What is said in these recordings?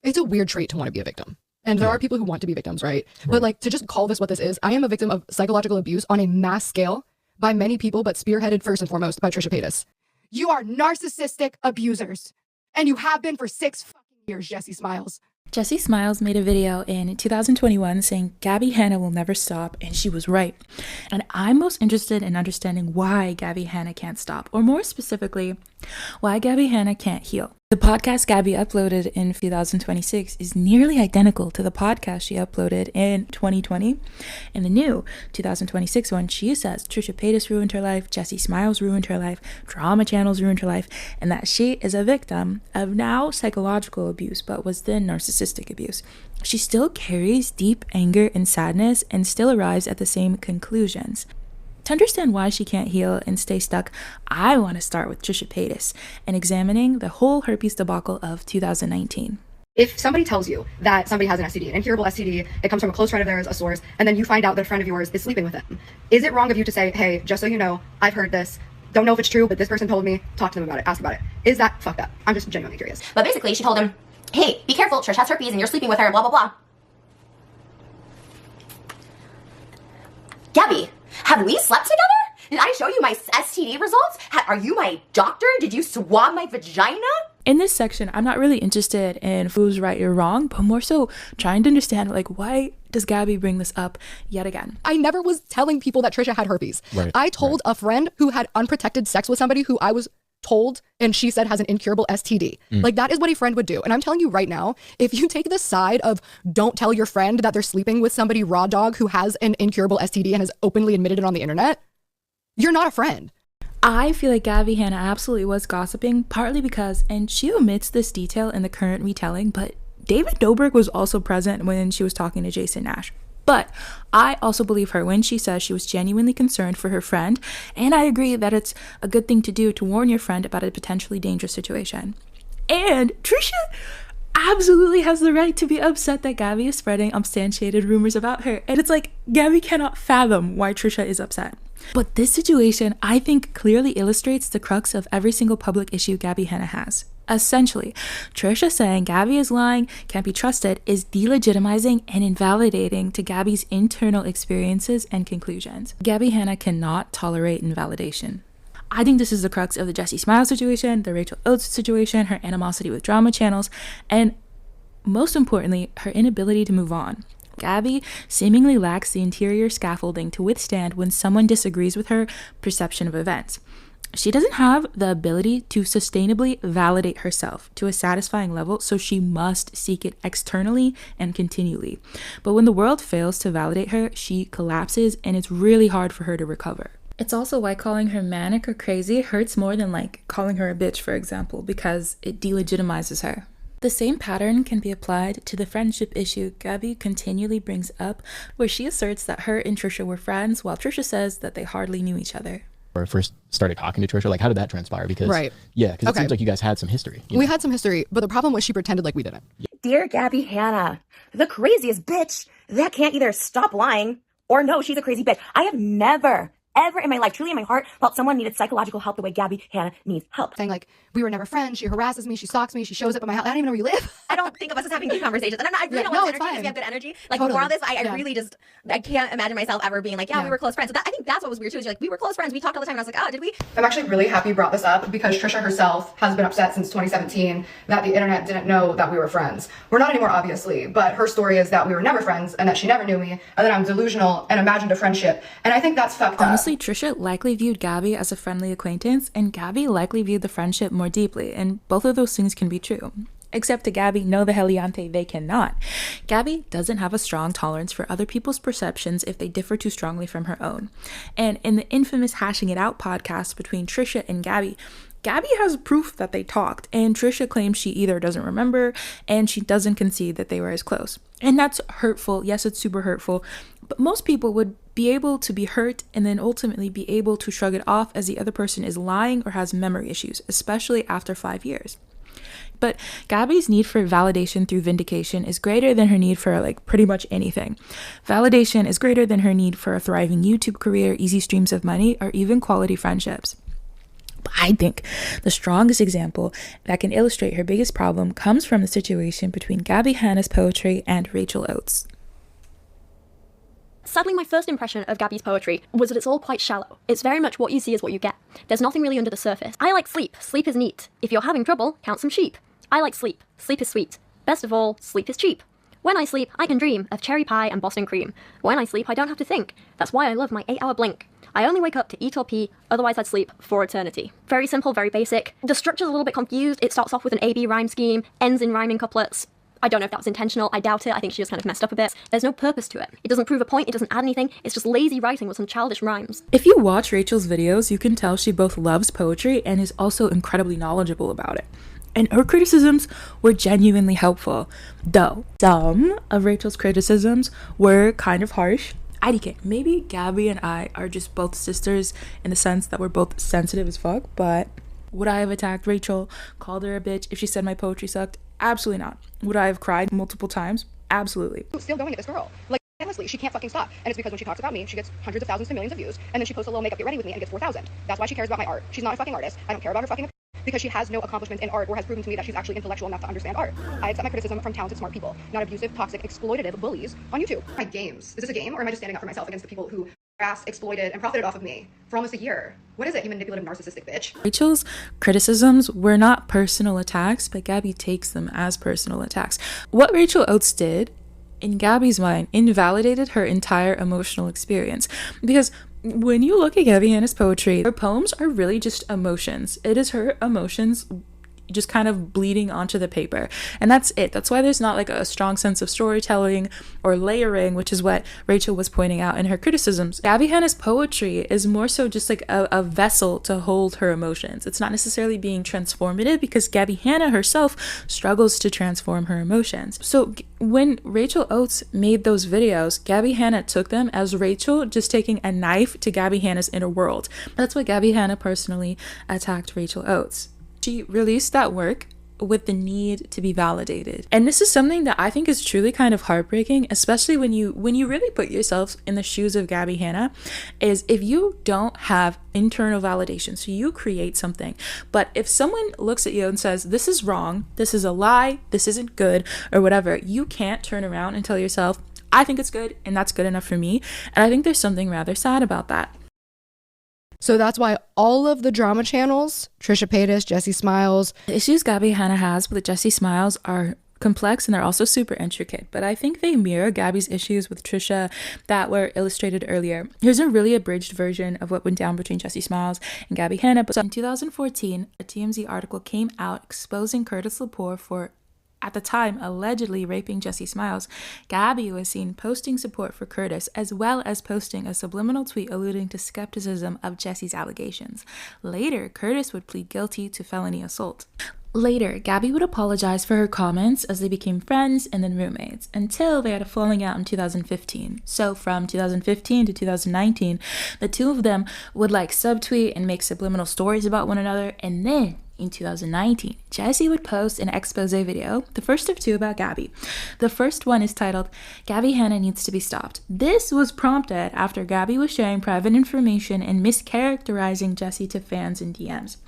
it's a weird trait to want to be a victim. And there are people who want to be victims, right? But like, to just call this what this is, I am a victim of psychological abuse on a mass scale by many people, but spearheaded first and foremost by Trisha Paytas. You are narcissistic abusers. And you have been for 6 fucking years, Jessi Smiles. Jessi Smiles made a video in 2021 saying Gabbie Hanna will never stop, and she was right. And I'm most interested in understanding why Gabbie Hanna can't stop, or more specifically, why Gabbie Hanna can't heal. The podcast Gabbie uploaded in 2026 is nearly identical to the podcast she uploaded in 2020. In the new 2026 one, she says Trisha Paytas ruined her life, Jessi Smiles ruined her life, drama channels ruined her life, and that she is a victim of now psychological abuse, but was then narcissistic abuse. She still carries deep anger and sadness and still arrives at the same conclusions. To understand why she can't heal and stay stuck, I want to start with Trisha Paytas and examining the whole herpes debacle of 2019. If somebody tells you that somebody has an STD, an incurable STD, it comes from a close friend of theirs, a source, and then you find out that a friend of yours is sleeping with them, is it wrong of you to say, hey, just so you know, I've heard this, don't know if it's true, but this person told me, talk to them about it, ask about it. Is that fucked up? I'm just genuinely curious. But basically, she told him, hey, be careful, Trish has herpes and you're sleeping with her, blah, blah, blah. Gabbie, have we slept together? Did I show you my STD results? Are you my doctor? Did you swab my vagina? In this section, I'm not really interested in who's right or wrong, but more so trying to understand, like, why does Gabbie bring this up yet again? I never was telling people that Trisha had herpes. I told a friend who had unprotected sex with somebody who I was told and she said has an incurable STD. Like, that is what a friend would do. And I'm telling you right now, if you take the side of don't tell your friend that they're sleeping with somebody raw dog who has an incurable STD and has openly admitted it on the internet, you're not a friend. I feel like Gabbie Hanna absolutely was gossiping, partly because, and she omits this detail in the current retelling, but David Dobrik was also present when she was talking to Jason Nash. But I also believe her when she says she was genuinely concerned for her friend, and I agree that it's a good thing to do to warn your friend about a potentially dangerous situation. And Trisha absolutely has the right to be upset that Gabbie is spreading unsubstantiated rumors about her. And it's like, Gabbie cannot fathom why Trisha is upset. But this situation, I think, clearly illustrates the crux of every single public issue Gabbie Hanna has. Essentially, Trisha saying Gabbie is lying, can't be trusted, is delegitimizing and invalidating to Gabbie's internal experiences and conclusions. Gabbie Hanna cannot tolerate invalidation. I think this is the crux of the Jessi Smiles situation, the Rachel Oates situation, her animosity with drama channels, and most importantly, her inability to move on. Gabbie seemingly lacks the interior scaffolding to withstand when someone disagrees with her perception of events. She doesn't have the ability to sustainably validate herself to a satisfying level, so she must seek it externally and continually. But when the world fails to validate her, she collapses, and it's really hard for her to recover. It's also why calling her manic or crazy hurts more than like calling her a bitch, for example, because it delegitimizes her. The same pattern can be applied to the friendship issue Gabbie continually brings up, where she asserts that her and Trisha were friends, while Trisha says that they hardly knew each other. Or first started talking to Trisha, like, how did that transpire? Because Right. yeah, because it seems like you guys had some history. We had some history, but the problem was she pretended like we didn't. Dear Gabbie Hanna, the craziest bitch that can't either stop lying or know she's a crazy bitch. I have never, ever in my life, truly in my heart, felt someone needed psychological help the way Gabbie Hanna needs help. Saying like, we were never friends, she harasses me, she stalks me, she shows up at my house, I don't even know where you live. I don't think of us as having deep conversations. And I really don't no, want it's this energy because fine. we have good energy. Like, Totally. before all this, I Yeah. really just, I can't imagine myself ever being like, yeah, we were close friends. So I think that's what was weird too, is you're like, we were close friends, we talked all the time, and I was like, oh, did we? I'm actually really happy you brought this up because Trisha herself has been upset since 2017 that the internet didn't know that we were friends. We're not anymore, obviously, but her story is that we were never friends and that she never knew me and that I'm delusional and imagined a friendship. And I think that's fucked up. Honestly, Trisha likely viewed Gabbie as a friendly acquaintance, and Gabbie likely viewed the friendship more deeply, and both of those things can be true. Except to Gabbie, no the heliante, they cannot. Gabbie doesn't have a strong tolerance for other people's perceptions if they differ too strongly from her own. And in the infamous Hashing It Out podcast between Trisha and Gabbie, Gabbie has proof that they talked, and Trisha claims she either doesn't remember and she doesn't concede that they were as close. And that's hurtful. Yes, it's super hurtful, but most people would be able to be hurt and then ultimately be able to shrug it off as the other person is lying or has memory issues, especially after 5 years. But Gabbie's need for validation through vindication is greater than her need for like pretty much anything. Validation is greater than her need for a thriving YouTube career, easy streams of money, or even quality friendships. But I think the strongest example that can illustrate her biggest problem comes from the situation between Gabbie Hanna's poetry and Rachel Oates. Sadly, my first impression of Gabbie's poetry was that it's all quite shallow. It's very much what you see is what you get. There's nothing really under the surface. I like sleep. Sleep is neat. If you're having trouble, count some sheep. I like sleep. Sleep is sweet. Best of all, sleep is cheap. When I sleep, I can dream of cherry pie and Boston cream. When I sleep, I don't have to think. That's why I love my 8-hour blink. I only wake up to eat or pee, otherwise I'd sleep for eternity. Very simple, very basic. The structure's a little bit confused. It starts off with an A-B rhyme scheme, ends in rhyming couplets. I don't know if that was intentional, I doubt it, I think she just kind of messed up a bit. There's no purpose to it. It doesn't prove a point, it doesn't add anything, it's just lazy writing with some childish rhymes. If you watch Rachel's videos, you can tell she both loves poetry and is also incredibly knowledgeable about it. And her criticisms were genuinely helpful, though some of Rachel's criticisms were kind of harsh. IDK, maybe Gabbie and I are just both sisters in the sense that we're both sensitive as fuck, but would I have attacked Rachel, called her a bitch if she said my poetry sucked? Absolutely not. Would I have cried multiple times? Absolutely. Still going at this girl. Like, endlessly, she can't fucking stop. And it's because when she talks about me, she gets hundreds of thousands to millions of views, and then she posts a little makeup get ready with me and gets 4,000. That's why she cares about my art. She's not a fucking artist. I don't care about her fucking because she has no accomplishments in art or has proven to me that she's actually intellectual enough to understand art. I accept my criticism from talented, smart people, not abusive, toxic, exploitative bullies on YouTube. My games. Is this a game, or am I just standing up for myself against the people who harassed, exploited, and profited off of me for almost a year? What is it, you manipulative, narcissistic bitch? Rachel's criticisms were not personal attacks, but Gabbie takes them as personal attacks. What Rachel Oates did, in Gabbie's mind, invalidated her entire emotional experience. Because when you look at Gabbie Hanna's poetry, her poems are really just emotions. It is her emotions just kind of bleeding onto the paper, and that's it. That's why there's not like a strong sense of storytelling or layering, which is what Rachel was pointing out in her criticisms. Gabbie Hanna's poetry is more so just like a vessel to hold her emotions. It's not necessarily being transformative, because Gabbie Hanna herself struggles to transform her emotions. So when Rachel Oates made those videos, Gabbie Hanna took them as Rachel just taking a knife to Gabbie Hanna's inner world. That's why Gabbie Hanna personally attacked Rachel Oates. She released that work with the need to be validated. And this is something that I think is truly kind of heartbreaking, especially when you really put yourself in the shoes of Gabbie Hanna, is if you don't have internal validation. So you create something, but if someone looks at you and says, this is wrong, this is a lie, this isn't good, or whatever, you can't turn around and tell yourself, I think it's good and that's good enough for me. And I think there's something rather sad about that. So that's why all of the drama channels, Trisha Paytas, Jessi Smiles. The issues Gabbie Hanna has with Jessi Smiles are complex and they're also super intricate, but I think they mirror Gabbie's issues with Trisha that were illustrated earlier. Here's a really abridged version of what went down between Jessi Smiles and Gabbie Hanna. But in 2014, a TMZ article came out exposing Curtis Lepore for, at the time, allegedly raping Jessi Smiles. Gabbie was seen posting support for Curtis, as well as posting a subliminal tweet alluding to skepticism of Jessi's allegations. Later, Curtis would plead guilty to felony assault. Later, Gabbie would apologize for her comments as they became friends and then roommates, until they had a falling out in 2015. So from 2015 to 2019, the two of them would like subtweet and make subliminal stories about one another, and then in 2019, Jessi would post an expose video, the first of two about Gabbie. The first one is titled, Gabbie Hanna Needs to Be Stopped. This was prompted after Gabbie was sharing private information and mischaracterizing Jessi to fans in DMs.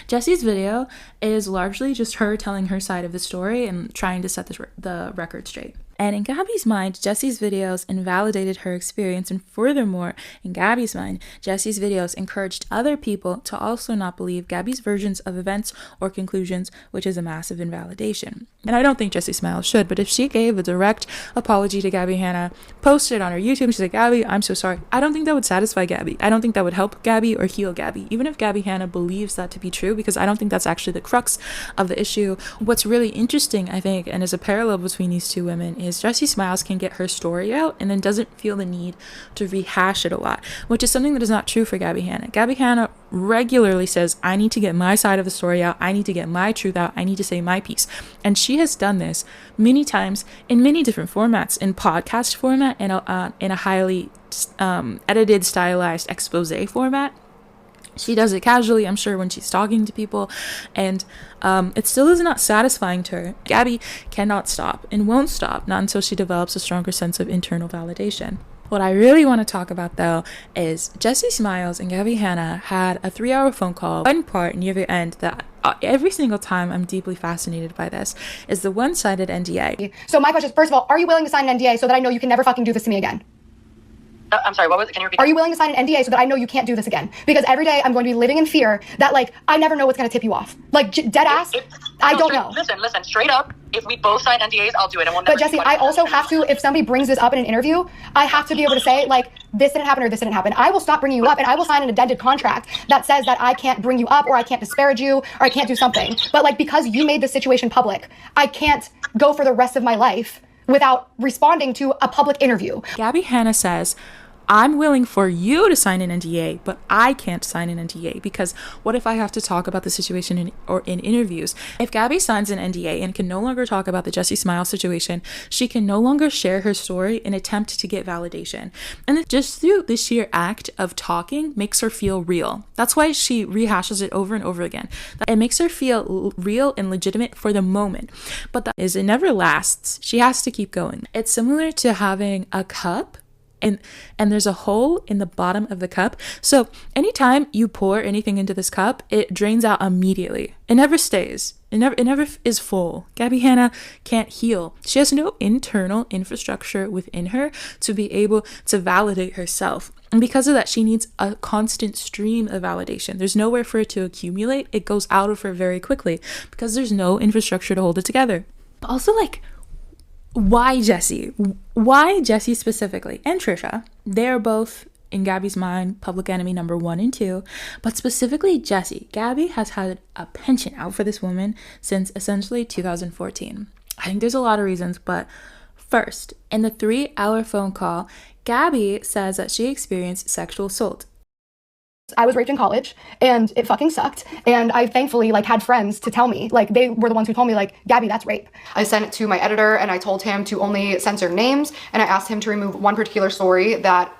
Jessi's video is largely just her telling her side of the story and trying to set the record straight. And in Gabbie's mind, Jessi's videos invalidated her experience, and furthermore, in Gabbie's mind, Jessi's videos encouraged other people to also not believe Gabbie's versions of events or conclusions, which is a massive invalidation. And I don't think Jessi Smiles should, but if she gave a direct apology to Gabbie Hanna, posted it on her YouTube, she's like, Gabbie, I'm so sorry, I don't think that would satisfy Gabbie. I don't think that would help Gabbie or heal Gabbie, even if Gabbie Hanna believes that to be true, because I don't think that's actually the crux of the issue. What's really interesting, I think, and is a parallel between these two women, is Jessi Smiles can get her story out and then doesn't feel the need to rehash it a lot, which is something that is not true for Gabbie Hanna. Gabbie Hanna regularly says, I need to get my side of the story out, I need to get my truth out, I need to say my piece. And she has done this many times in many different formats, in podcast format and in a highly edited, stylized expose format. She does it casually, I'm sure, when she's talking to people, and it still is not satisfying to her. Gabbie cannot stop and won't stop, not until she develops a stronger sense of internal validation. What I really want to talk about, though, is Jessi Smiles and Gabbie Hanna had a 3-hour phone call. One part near the end that every single time I'm deeply fascinated by this is the one-sided NDA. So my question is, first of all, are you willing to sign an NDA so that I know you can never fucking do this to me again? I'm sorry, what was it? Can you repeat? Are you willing to sign an NDA so that I know you can't do this again? Because every day I'm going to be living in fear that, like, I never know what's going to tip you off. Like, dead ass, I don't know. Listen, straight up, if we both sign NDAs, I'll do it. But Jessi, I also have to, if somebody brings this up in an interview, I have to be able to say, like, this didn't happen or this didn't happen. I will stop bringing you up and I will sign an addended contract that says that I can't bring you up or I can't disparage you or I can't do something. But, like, because you made the situation public, I can't go for the rest of my life without responding to a public interview. Gabbie Hanna says, I'm willing for you to sign an NDA, but I can't sign an NDA because what if I have to talk about the situation in interviews? If Gabbie signs an NDA and can no longer talk about the Jessi Smiles situation, she can no longer share her story and attempt to get validation. And just through the sheer act of talking makes her feel real. That's why she rehashes it over and over again. It makes her feel real and legitimate for the moment. But that is, it never lasts. She has to keep going. It's similar to having a cup and there's a hole in the bottom of the cup. So anytime you pour anything into this cup, it drains out immediately. It never stays. It never is full. Gabbie Hanna can't heal. She has no internal infrastructure within her to be able to validate herself. And because of that, she needs a constant stream of validation. There's nowhere for it to accumulate. It goes out of her very quickly because there's no infrastructure to hold it together. Also, like, why Jessi? Why Jessi specifically? And Trisha. They're both, in Gabbie's mind, public enemy number 1 and 2. But specifically Jessi. Gabbie has had a penchant out for this woman since essentially 2014. I think there's a lot of reasons, but first, in the 3-hour phone call, Gabbie says that she experienced sexual assault. I was raped in college and it fucking sucked. And I thankfully had friends to tell me, they were the ones who told me Gabbie, that's rape. I sent it to my editor and I told him to only censor names. And I asked him to remove one particular story that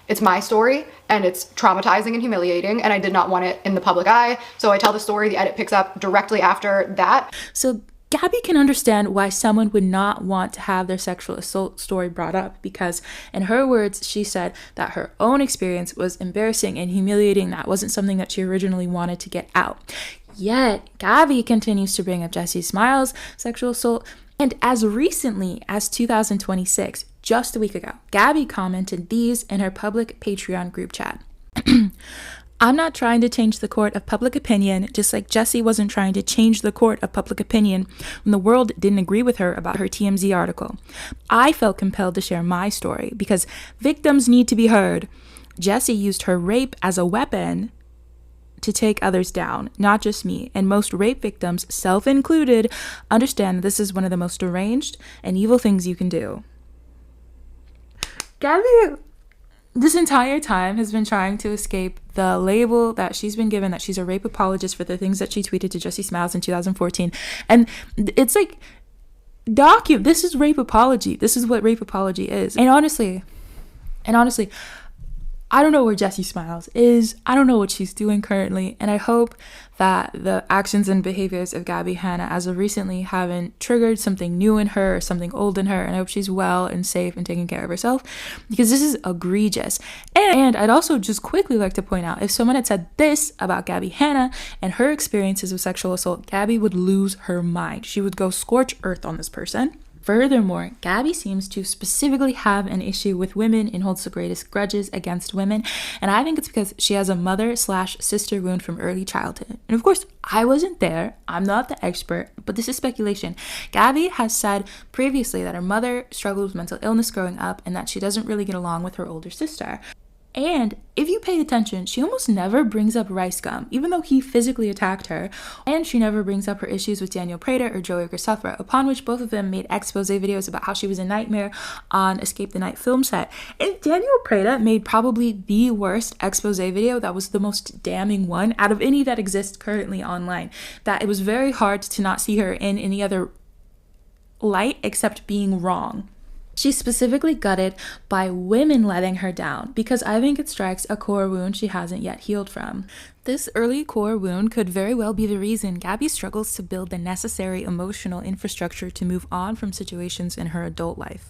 it's my story and it's traumatizing and humiliating. And I did not want it in the public eye. So I tell the story, the edit picks up directly after that. So Gabbie can understand why someone would not want to have their sexual assault story brought up because, in her words, she said that her own experience was embarrassing and humiliating. That wasn't something that she originally wanted to get out. Yet, Gabbie continues to bring up Jessi Smiles' sexual assault. And as recently as 2026, just a week ago, Gabbie commented these in her public Patreon group chat. I'm not trying to change the court of public opinion, just like Jessi wasn't trying to change the court of public opinion when the world didn't agree with her about her TMZ article. I felt compelled to share my story because victims need to be heard. Jessi used her rape as a weapon to take others down, not just me. And most rape victims, self included, understand this is one of the most deranged and evil things you can do. Gabbie, this entire time has been trying to escape the label that she's been given that she's a rape apologist for the things that she tweeted to Jessi Smiles in 2014. And it's this is rape apology. This is what rape apology is. And honestly, I don't know where Jessi Smiles is. I don't know what she's doing currently. And I hope that the actions and behaviors of Gabbie Hanna as of recently haven't triggered something new in her or something old in her. And I hope she's well and safe and taking care of herself because this is egregious. And I'd also just quickly like to point out, if someone had said this about Gabbie Hanna and her experiences of sexual assault, Gabbie would lose her mind. She would go scorch earth on this person. Furthermore, Gabbie seems to specifically have an issue with women and holds the greatest grudges against women. And I think it's because she has a mother/sister wound from early childhood. And of course, I wasn't there. I'm not the expert, but this is speculation. Gabbie has said previously that her mother struggled with mental illness growing up and that she doesn't really get along with her older sister. And if you pay attention, she almost never brings up Rice Gum, even though he physically attacked her. And she never brings up her issues with Daniel Prada or Joey Graceffa, upon which both of them made expose videos about how she was a nightmare on Escape the Night film set. And Daniel Prada made probably the worst expose video that was the most damning one out of any that exists currently online. That it was very hard to not see her in any other light except being wrong. She's specifically gutted by women letting her down because I think it strikes a core wound she hasn't yet healed from. This early core wound could very well be the reason Gabbie struggles to build the necessary emotional infrastructure to move on from situations in her adult life.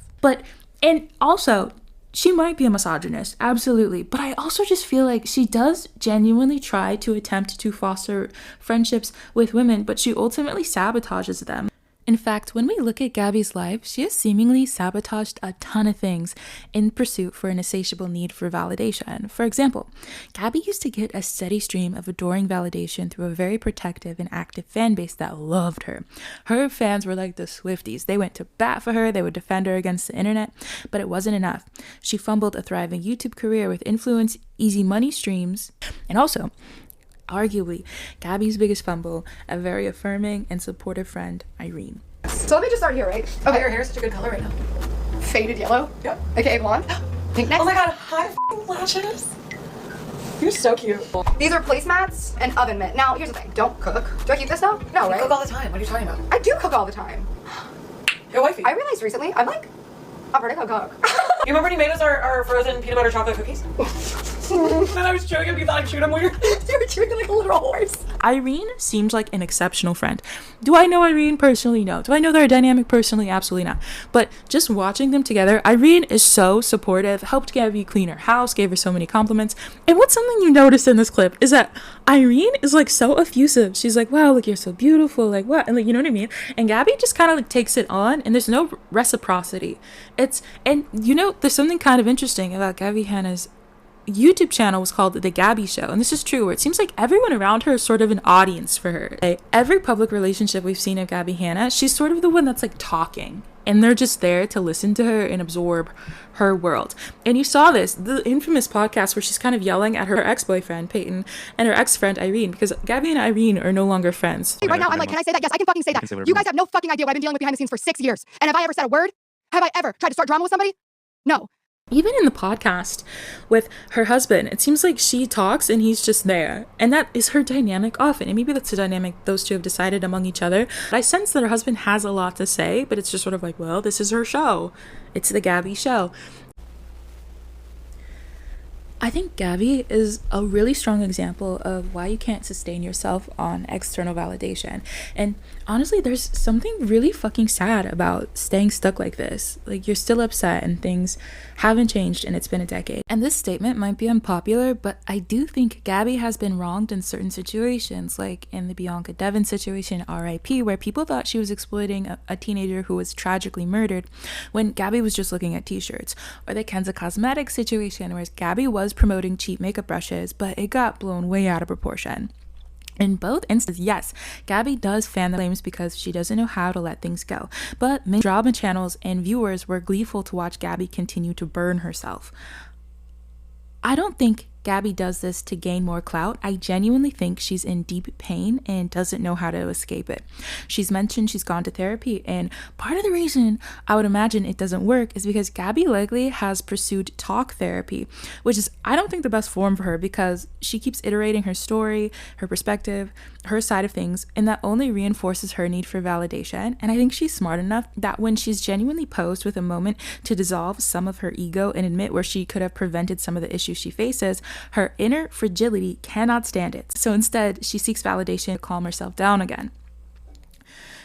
And also, she might be a misogynist, absolutely, but I also just feel like she does genuinely try to attempt to foster friendships with women, but she ultimately sabotages them. In fact, when we look at Gabbie's life, she has seemingly sabotaged a ton of things in pursuit for an insatiable need for validation. For example, Gabbie used to get a steady stream of adoring validation through a very protective and active fan base that loved her. Her fans were like the Swifties. They went to bat for her, they would defend her against the internet, but it wasn't enough. She fumbled a thriving YouTube career with influence, easy money streams, and also, arguably, Gabbie's biggest fumble, a very affirming and supportive friend, Irene. So let me just start here, right? Okay, your hair is such a good color right now. Faded yellow? Yep. Okay, blonde. Pink next. Oh my god, hi f***ing lashes. You're so cute. These are placemats and oven mitt. Now, here's the thing. Don't cook. Do I keep this though? No, right? You cook all the time. What are you talking about? I do cook all the time. Your wifey. I realized recently, I'm a pretty good cook. You remember when you made us our frozen peanut butter chocolate cookies? And I was chewing them, you thought I chewed them weird? You were chewing like a literal horse. Irene seemed like an exceptional friend. Do I know Irene personally? No. Do I know their dynamic personally? Absolutely not. But just watching them together, Irene is so supportive, helped Gabbie clean her house, gave her so many compliments. And what's something you noticed in this clip is that Irene is like so effusive. She's like, wow, look, you're so beautiful. Like, what? And like, you know what I mean? And Gabbie just kind of like takes it on, and there's no reciprocity. And you know, there's something kind of interesting about Gabbie Hanna's YouTube channel was called The Gabbie Show, and this is true, where it seems like everyone around her is sort of an audience for her. Every public relationship we've seen of Gabbie Hanna, she's sort of the one that's like talking, and they're just there to listen to her and absorb her world. And you saw this, the infamous podcast where she's kind of yelling at her ex-boyfriend Peyton and her ex-friend Irene, because Gabbie and Irene are no longer friends. Right now, I'm like, can I say that? Yes, I can fucking say that. You guys have no fucking idea what I've been dealing with behind the scenes for 6 years. And have I ever said a word? Have I ever tried to start drama with somebody? No. Even in the podcast with her husband, it seems like she talks and he's just there. And that is her dynamic often. And maybe that's the dynamic those two have decided among each other. But I sense that her husband has a lot to say, but it's just sort of like, well, this is her show. It's the Gabbie Show. I think Gabbie is a really strong example of why you can't sustain yourself on external validation. And honestly, there's something really fucking sad about staying stuck like this. Like, you're still upset and things haven't changed and it's been a decade. And this statement might be unpopular, but I do think Gabbie has been wronged in certain situations, like in the Bianca Devin situation, RIP, where people thought she was exploiting a teenager who was tragically murdered when Gabbie was just looking at t-shirts. Or the Kenza Cosmetics situation, where Gabbie was promoting cheap makeup brushes, but it got blown way out of proportion. In both instances, yes, Gabbie does fan the flames because she doesn't know how to let things go. But many drama channels and viewers were gleeful to watch Gabbie continue to burn herself. I don't think Gabbie does this to gain more clout. I genuinely think she's in deep pain and doesn't know how to escape it. She's mentioned she's gone to therapy, and part of the reason I would imagine it doesn't work is because Gabbie likely has pursued talk therapy, which is, I don't think, the best form for her, because she keeps iterating her story, her perspective, her side of things, and that only reinforces her need for validation. And I think she's smart enough that when she's genuinely posed with a moment to dissolve some of her ego and admit where she could have prevented some of the issues she faces, her inner fragility cannot stand it. So instead, she seeks validation to calm herself down again.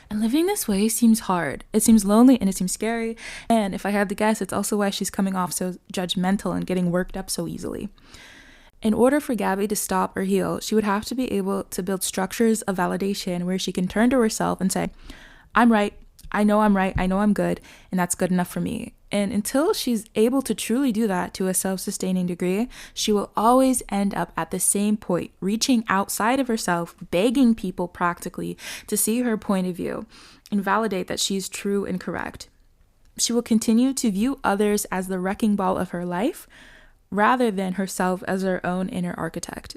And living this way seems hard. It seems lonely and it seems scary. And if I had to guess, it's also why she's coming off so judgmental and getting worked up so easily. In order for Gabbie to stop or heal, she would have to be able to build structures of validation where she can turn to herself and say, I'm right, I know I'm good, and that's good enough for me. And until she's able to truly do that to a self-sustaining degree, she will always end up at the same point, reaching outside of herself, begging people practically to see her point of view and validate that she's true and correct. She will continue to view others as the wrecking ball of her life, rather than herself as her own inner architect.